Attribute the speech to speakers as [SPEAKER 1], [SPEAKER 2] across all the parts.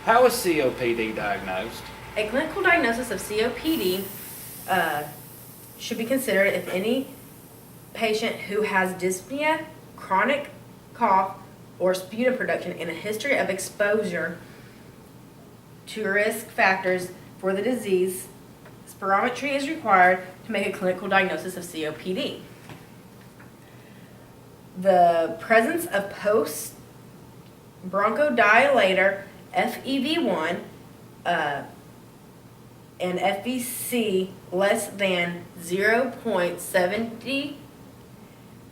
[SPEAKER 1] How is COPD diagnosed?
[SPEAKER 2] A clinical diagnosis of COPD should be considered if any patient who has dyspnea, chronic cough, or sputum production and a history of exposure to risk factors for the disease. Spirometry is required to make a clinical diagnosis of COPD. The presence of post-bronchodilator FEV1 and FVC less than 0.70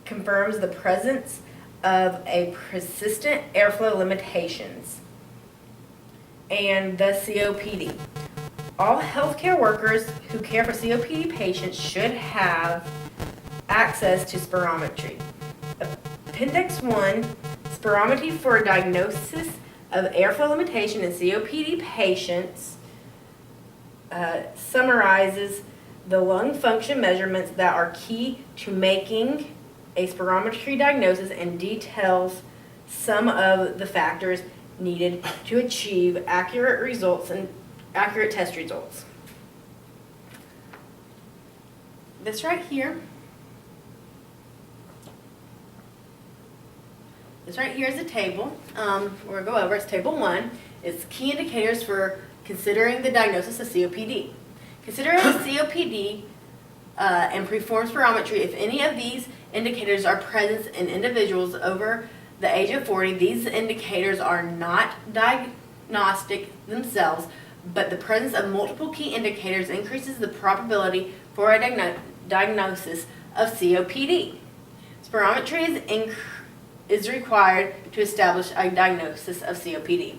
[SPEAKER 2] confirms the presence of a persistent airflow limitations and thus COPD. All healthcare workers who care for COPD patients should have access to spirometry. Appendix 1, spirometry for diagnosis of airflow limitation in COPD patients summarizes the lung function measurements that are key to making a spirometry diagnosis and details some of the factors needed to achieve accurate results and accurate test results. This right here is a table. We're going to go over. It's table 1. It's key indicators for considering the diagnosis of COPD. Consider COPD and perform spirometry if any of these indicators are present in individuals over the age of 40. These indicators are not diagnostic themselves, but the presence of multiple key indicators increases the probability for a diagnosis of COPD. Spirometry is required to establish a diagnosis of COPD.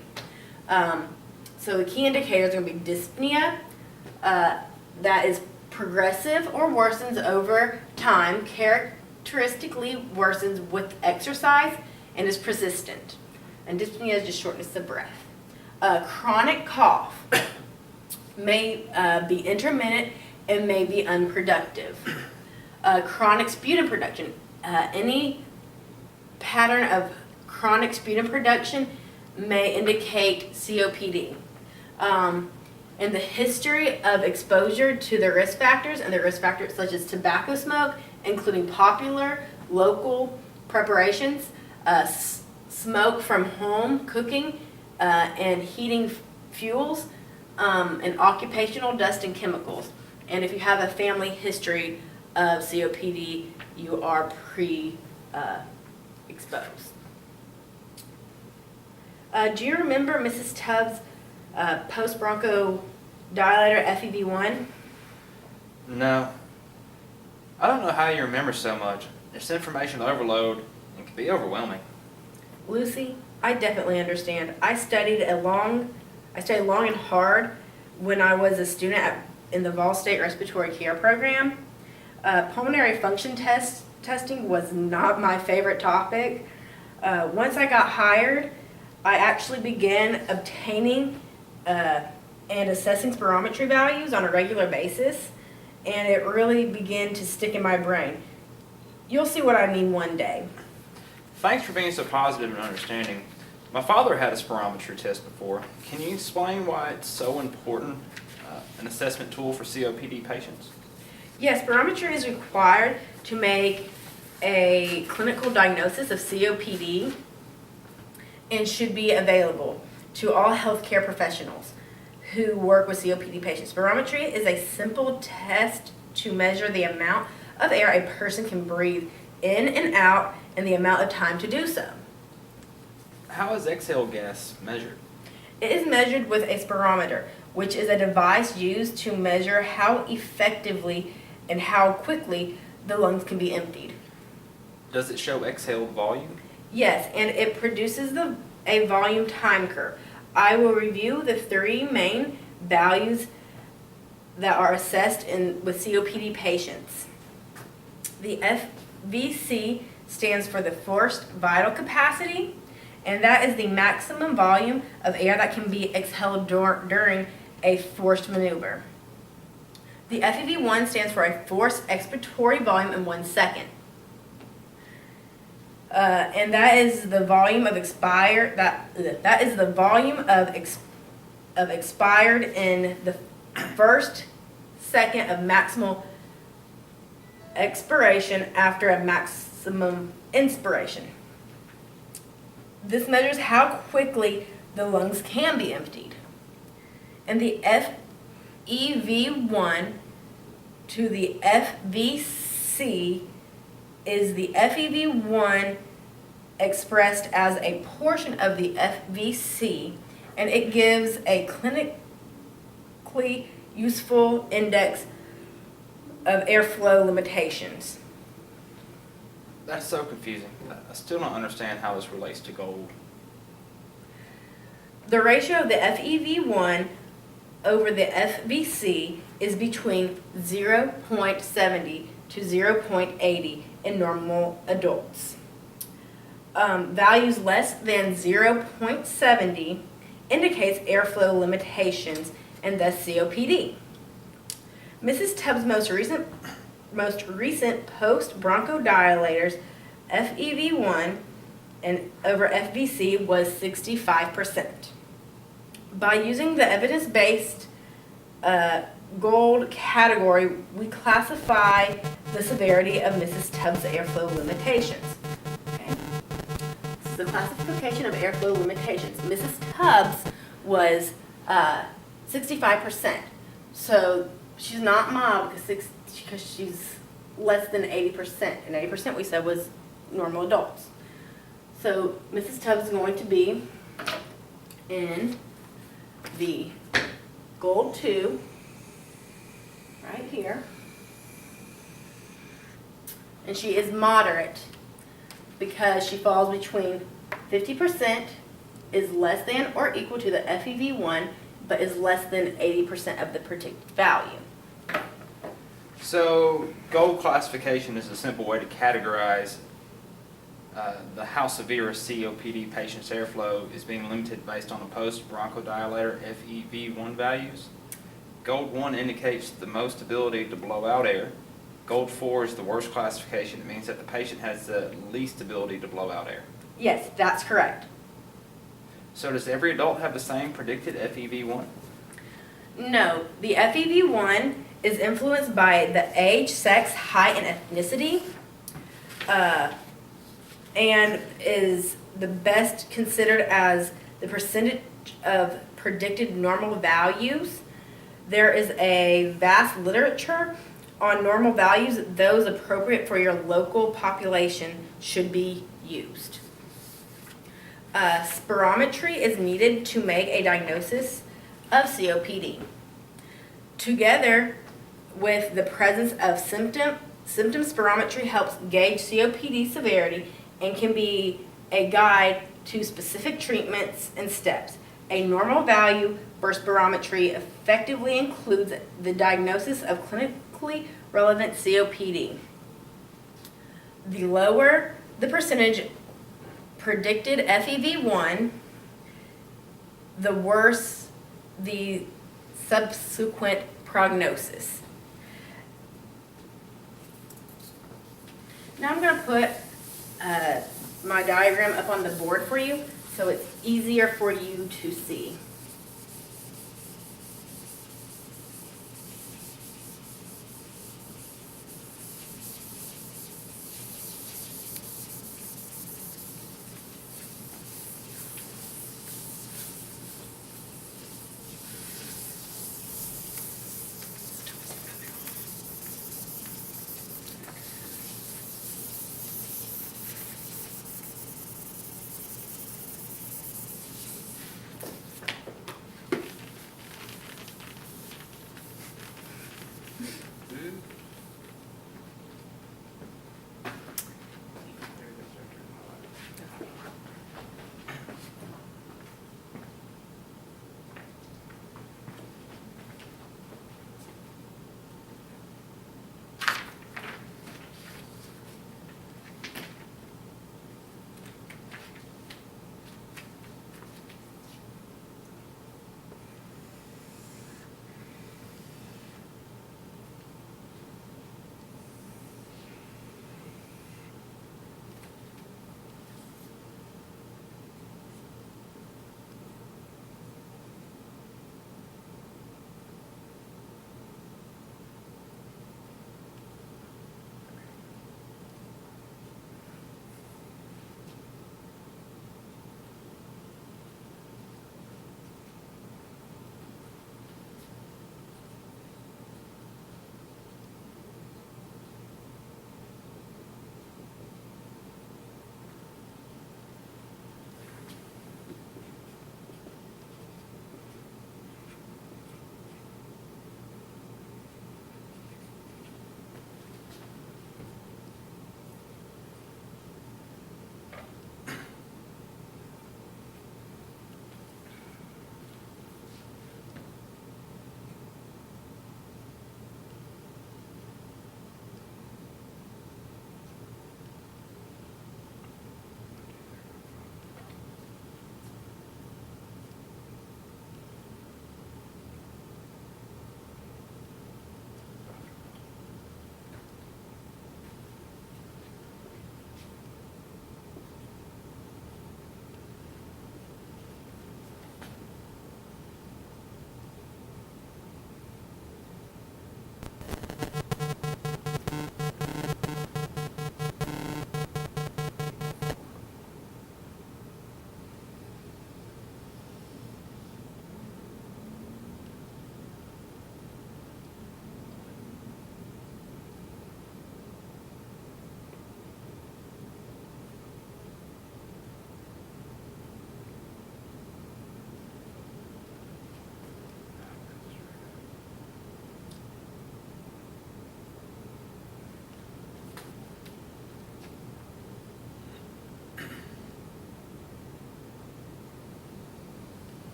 [SPEAKER 2] So the key indicators are going to be dyspnea, that is progressive or worsens over time, characteristically worsens with exercise, and is persistent. And dyspnea is just shortness of breath. Chronic cough may be intermittent and may be unproductive. Chronic sputum production, any pattern of chronic sputum production may indicate COPD. And the history of exposure to the risk factors and the risk factors such as tobacco smoke, including popular local preparations, smoke from home cooking and heating fuels, and occupational dust and chemicals. And if you have a family history of COPD, you are exposed. Do you remember Mrs. Tubbs' post-bronchodilator FEV1?
[SPEAKER 1] No. I don't know how you remember so much. It's information overload and can be overwhelming.
[SPEAKER 2] Lucy, I definitely understand. I studied long and hard when I was a student in the Vol State Respiratory Care Program. Pulmonary function testing was not my favorite topic. Once I got hired, I actually began obtaining and assessing spirometry values on a regular basis, and it really began to stick in my brain. You'll see what I mean one day.
[SPEAKER 1] Thanks for being so positive and understanding. My father had a spirometry test before. Can you explain why it's so important, an assessment tool for COPD patients?
[SPEAKER 2] Yes, spirometry is required to make a clinical diagnosis of COPD and should be available to all healthcare professionals who work with COPD patients. Spirometry is a simple test to measure the amount of air a person can breathe in and out and the amount of time to do so.
[SPEAKER 1] How is exhale gas measured?
[SPEAKER 2] It is measured with a spirometer, which is a device used to measure how effectively and how quickly the lungs can be emptied.
[SPEAKER 1] Does it show exhale volume?
[SPEAKER 2] Yes, and it produces a volume time curve. I will review the 3 main values that are assessed with COPD patients. The FVC stands for the forced vital capacity, and that is the maximum volume of air that can be exhaled during a forced maneuver. The FEV1 stands for a forced expiratory volume in 1 second. And that is the volume of of expired in the first second of maximal expiration after a maximum inspiration. This measures how quickly the lungs can be emptied. And the FEV1 to the FVC is the FEV1 expressed as a portion of the FVC, and it gives a clinically useful index of airflow limitations.
[SPEAKER 1] That's so confusing. I still don't understand how this relates to gold.
[SPEAKER 2] The ratio of the FEV1 over the FVC is between 0.70 to 0.80 in normal adults. Values less than 0.70 indicates airflow limitations and thus COPD. Mrs. Tubbs' most recent post-bronchodilators FEV1 and over FVC was 65%. By using the evidence-based gold category, we classify the severity of Mrs. Tubbs' airflow limitations. Okay. This is the classification of airflow limitations. Mrs. Tubbs was 65%. So she's not mild because she's less than 80%. And 80% we said was normal adults. So Mrs. Tubbs is going to be in the Gold 2 right here. And she is moderate because she falls between 50% is less than or equal to the FEV1, but is less than 80% of the predicted value.
[SPEAKER 1] So gold classification is a simple way to categorize how severe a COPD patient's airflow is being limited based on the post-bronchodilator FEV1 values. Gold 1 indicates the most ability to blow out air. Gold 4 is the worst classification. It means that the patient has the least ability to blow out air.
[SPEAKER 2] Yes, that's correct.
[SPEAKER 1] So does every adult have the same predicted FEV1?
[SPEAKER 2] No, the FEV1 is influenced by the age, sex, height, and ethnicity, and is the best considered as the percentage of predicted normal values. There is a vast literature on normal values. Those appropriate for your local population should be used. Spirometry is needed to make a diagnosis of COPD. Together with the presence of symptom spirometry helps gauge COPD severity and can be a guide to specific treatments and steps. A normal value for spirometry effectively includes the diagnosis of clinically relevant COPD. The lower the percentage predicted FEV1, the worse the subsequent prognosis. Now I'm going to put my diagram up on the board for you so it's easier for you to see.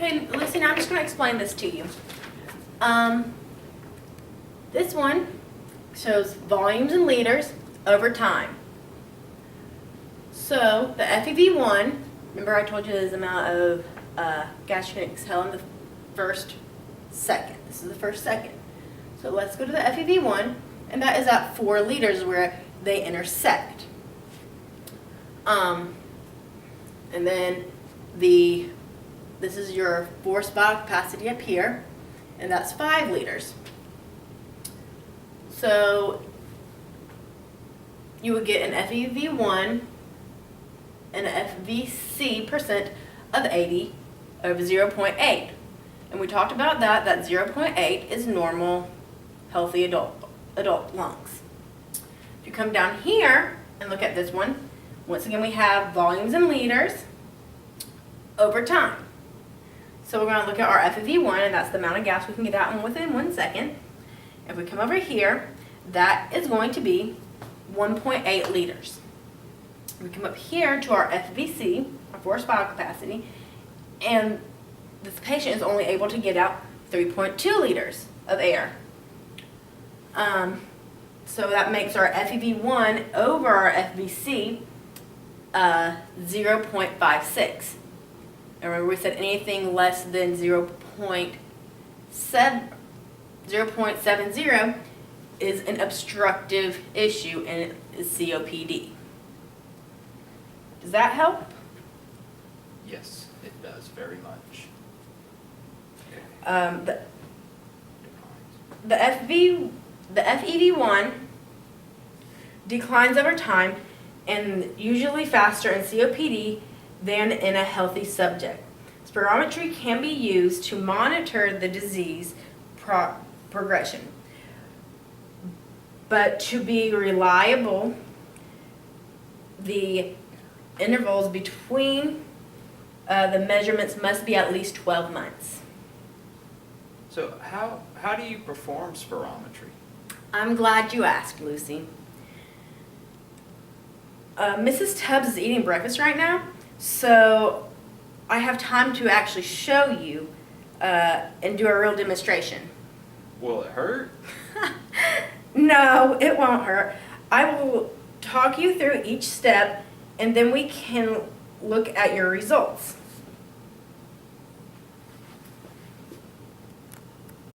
[SPEAKER 2] Okay, Lucy, now I'm just going to explain this to you. This one shows volumes in liters over time. So the FEV1, remember I told you there's the amount of gas you can exhale in the first second. This is the first second. So let's go to the FEV1, and that is at 4 liters where they intersect. And then this is your forced vital capacity up here, and that's 5 liters. So you would get an FEV1 and an FVC percent of 80 over 0.8. And we talked about that 0.8 is normal, healthy adult lungs. If you come down here and look at this one, once again we have volumes in liters over time. So we're going to look at our FEV1, and that's the amount of gas we can get out in within 1 second. If we come over here, that is going to be 1.8 liters. We come up here to our FVC, our forced vital capacity, and this patient is only able to get out 3.2 liters of air. So that makes our FEV1 over our FVC 0.56. And remember we said anything less than 0.70 is an obstructive issue, and it is COPD. Does that help?
[SPEAKER 1] Yes, it does very much.
[SPEAKER 2] The FEV1 declines over time and usually faster in COPD than in a healthy subject. Spirometry can be used to monitor the disease progression. But to be reliable, the intervals between the measurements must be at least 12 months.
[SPEAKER 1] So how do you perform spirometry?
[SPEAKER 2] I'm glad you asked, Lucy. Mrs. Tubbs is eating breakfast right now, so I have time to actually show you and do a real demonstration.
[SPEAKER 1] Will it hurt?
[SPEAKER 2] No, it won't hurt. I will talk you through each step, and then we can look at your results.